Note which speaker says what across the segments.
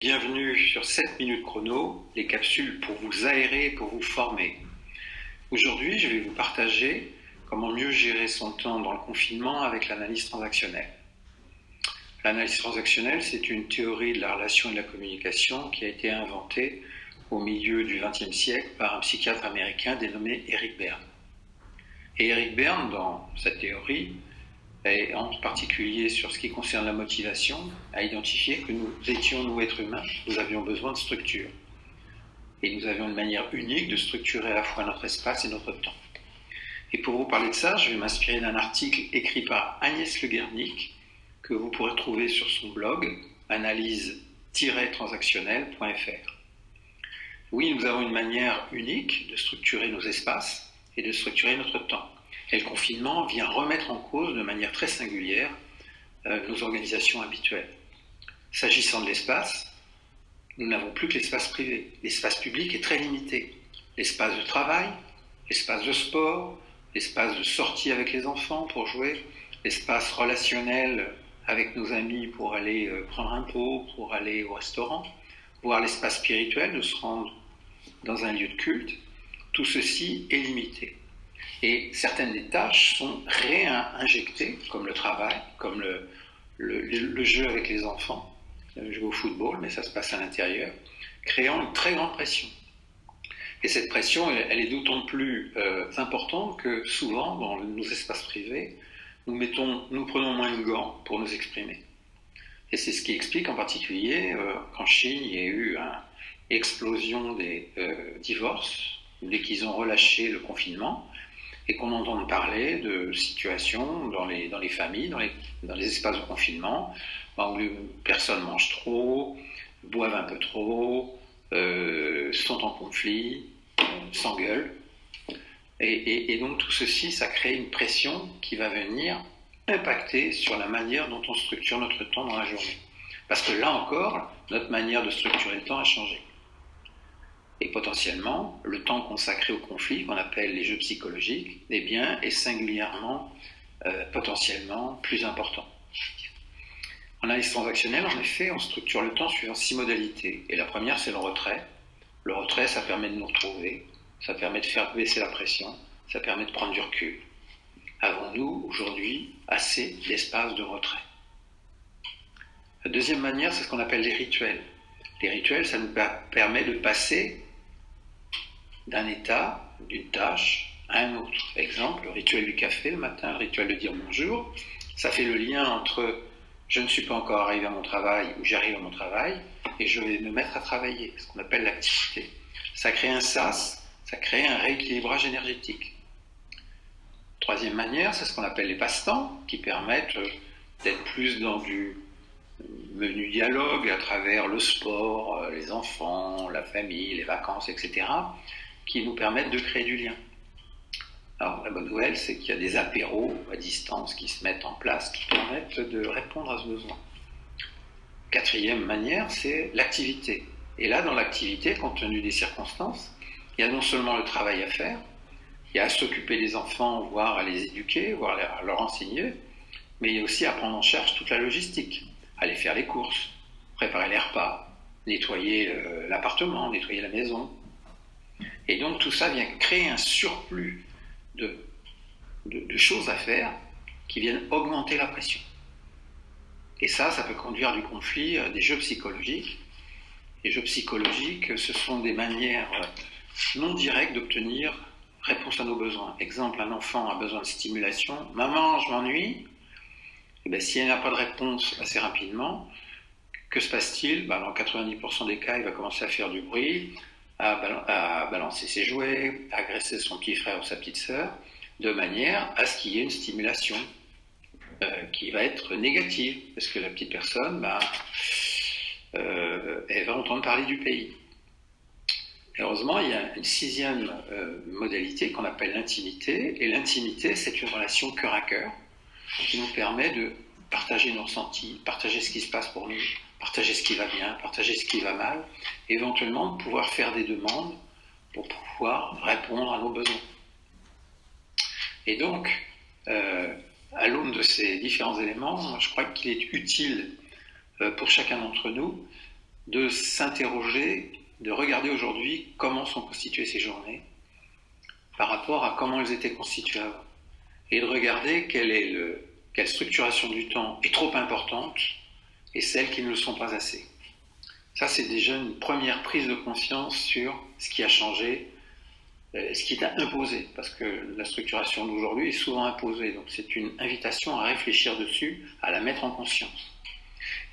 Speaker 1: Bienvenue sur 7 minutes chrono, les capsules pour vous aérer et pour vous former. Aujourd'hui, je vais vous partager comment mieux gérer son temps dans le confinement avec l'analyse transactionnelle. L'analyse transactionnelle, c'est une théorie de la relation et de la communication qui a été inventée au milieu du XXe siècle par un psychiatre américain dénommé Eric Berne. Et Eric Berne, dans cette théorie, et en particulier sur ce qui concerne la motivation, a identifié que nous étions, nous êtres humains, nous avions besoin de structure. Et nous avions une manière unique de structurer à la fois notre espace et notre temps. Et pour vous parler de ça, je vais m'inspirer d'un article écrit par Agnès Le Guernic, que vous pourrez trouver sur son blog, analyse-transactionnelle.fr. Oui, nous avons une manière unique de structurer nos espaces et de structurer notre temps. Et le confinement vient remettre en cause de manière très singulière nos organisations habituelles. S'agissant de l'espace, nous n'avons plus que l'espace privé. L'espace public est très limité. L'espace de travail, l'espace de sport, l'espace de sortie avec les enfants pour jouer, l'espace relationnel avec nos amis pour aller prendre un pot, pour aller au restaurant, voire l'espace spirituel de se rendre dans un lieu de culte, tout ceci est limité. Et certaines des tâches sont réinjectées, comme le travail, comme le jeu avec les enfants, jouer au football, mais ça se passe à l'intérieur, créant une très grande pression. Et cette pression, elle est d'autant plus importante que souvent, dans nos espaces privés, nous prenons moins de gants pour nous exprimer. Et c'est ce qui explique en particulier qu'en Chine, il y a eu une explosion des divorces, dès qu'ils ont relâché le confinement, et qu'on entend parler de situations dans les familles, dans les espaces de confinement, où les personnes mangent trop, boivent un peu trop, sont en conflit, s'engueulent. Et donc tout ceci, ça crée une pression qui va venir impacter sur la manière dont on structure notre temps dans la journée. Parce que là encore, notre manière de structurer le temps a changé. Et potentiellement, le temps consacré au conflit, qu'on appelle les jeux psychologiques, eh bien, est singulièrement, potentiellement plus important. En analyse transactionnelle, en effet, on structure le temps suivant 6 modalités. Et la première, c'est le retrait. Le retrait, ça permet de nous retrouver, ça permet de faire baisser la pression, ça permet de prendre du recul. Avons-nous aujourd'hui assez d'espace de retrait? La deuxième manière, c'est ce qu'on appelle les rituels. Les rituels, ça nous permet de passer d'un état, d'une tâche, à un autre. Exemple, le rituel du café le matin, le rituel de dire bonjour, ça fait le lien entre je ne suis pas encore arrivé à mon travail ou j'arrive à mon travail et je vais me mettre à travailler, ce qu'on appelle l'activité. Ça crée un sas, ça crée un rééquilibrage énergétique. Troisième manière, c'est ce qu'on appelle les passe-temps, qui permettent d'être plus dans du menu dialogue à travers le sport, les enfants, la famille, les vacances, etc., qui nous permettent de créer du lien. Alors la bonne nouvelle, c'est qu'il y a des apéros à distance qui se mettent en place, qui permettent de répondre à ce besoin. Quatrième manière, c'est l'activité. Et là, dans l'activité, compte tenu des circonstances, il y a non seulement le travail à faire, il y a à s'occuper des enfants, voire à les éduquer, voire à leur enseigner, mais il y a aussi à prendre en charge toute la logistique, aller faire les courses, préparer les repas, nettoyer l'appartement, nettoyer la maison. Et donc tout ça vient créer un surplus de choses à faire qui viennent augmenter la pression. Et ça peut conduire à du conflit, des jeux psychologiques. Les jeux psychologiques, ce sont des manières non directes d'obtenir réponse à nos besoins. Exemple, un enfant a besoin de stimulation. Maman, je m'ennuie. Et bien, si elle n'a pas de réponse assez rapidement, que se passe-t-il? Dans 90% des cas, il va commencer à faire du bruit, à balancer ses jouets, à agresser son petit frère ou sa petite sœur, de manière à ce qu'il y ait une stimulation qui va être négative, parce que la petite personne, elle va entendre parler du pays. Heureusement, il y a une sixième modalité qu'on appelle l'intimité, et l'intimité, c'est une relation cœur à cœur qui nous permet de partager nos ressentis, partager ce qui se passe pour nous, partager ce qui va bien, partager ce qui va mal, et éventuellement de pouvoir faire des demandes pour pouvoir répondre à nos besoins. Et donc, à l'aune de ces différents éléments, je crois qu'il est utile pour chacun d'entre nous de s'interroger, de regarder aujourd'hui comment sont constituées ces journées par rapport à comment elles étaient constituées avant. Et de regarder quelle structuration du temps est trop importante et celles qui ne le sont pas assez. Ça, c'est déjà une première prise de conscience sur ce qui a changé, ce qui est imposé, parce que la structuration d'aujourd'hui est souvent imposée. Donc c'est une invitation à réfléchir dessus, à la mettre en conscience.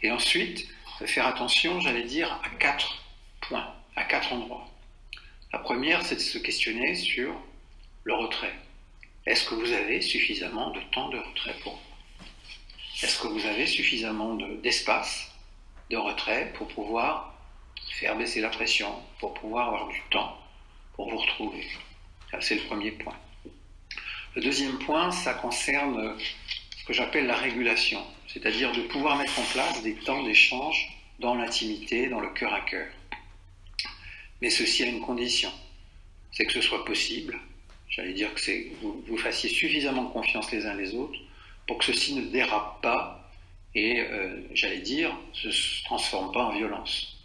Speaker 1: Et ensuite, faire attention, j'allais dire, à 4 points, à 4 endroits. La première, c'est de se questionner sur le retrait. Est-ce que vous avez suffisamment de temps de retrait pour vous? Est-ce que vous avez suffisamment d'espace de retrait pour pouvoir faire baisser la pression, pour pouvoir avoir du temps pour vous retrouver? Ça, c'est le premier point. Le deuxième point, ça concerne ce que j'appelle la régulation, c'est-à-dire de pouvoir mettre en place des temps d'échange dans l'intimité, dans le cœur à cœur. Mais ceci a une condition, c'est que ce soit possible. J'allais dire que vous fassiez suffisamment confiance les uns les autres pour que ceci ne dérape pas et, j'allais dire, ne se transforme pas en violence.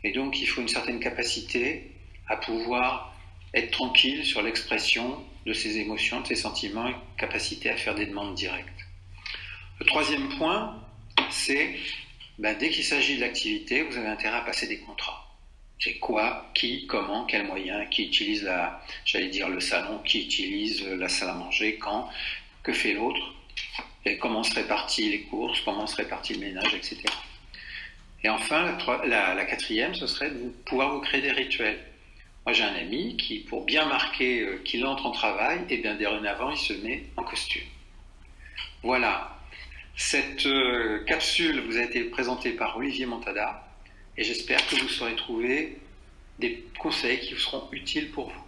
Speaker 1: Et donc, il faut une certaine capacité à pouvoir être tranquille sur l'expression de ses émotions, de ses sentiments, et capacité à faire des demandes directes. Le troisième point, c'est, dès qu'il s'agit d'activité, vous avez intérêt à passer des contrats. C'est quoi, qui, comment, quels moyens, qui utilise le salon, qui utilise la salle à manger, quand, que fait l'autre, et comment se répartissent les courses, comment se répartit le ménage, etc. Et enfin, la quatrième, ce serait de pouvoir vous créer des rituels. Moi, j'ai un ami qui, pour bien marquer qu'il entre en travail, et bien dorénavant, il se met en costume. Voilà. Cette capsule vous a été présentée par Olivier Montada, et j'espère que vous saurez trouver des conseils qui vous seront utiles pour vous.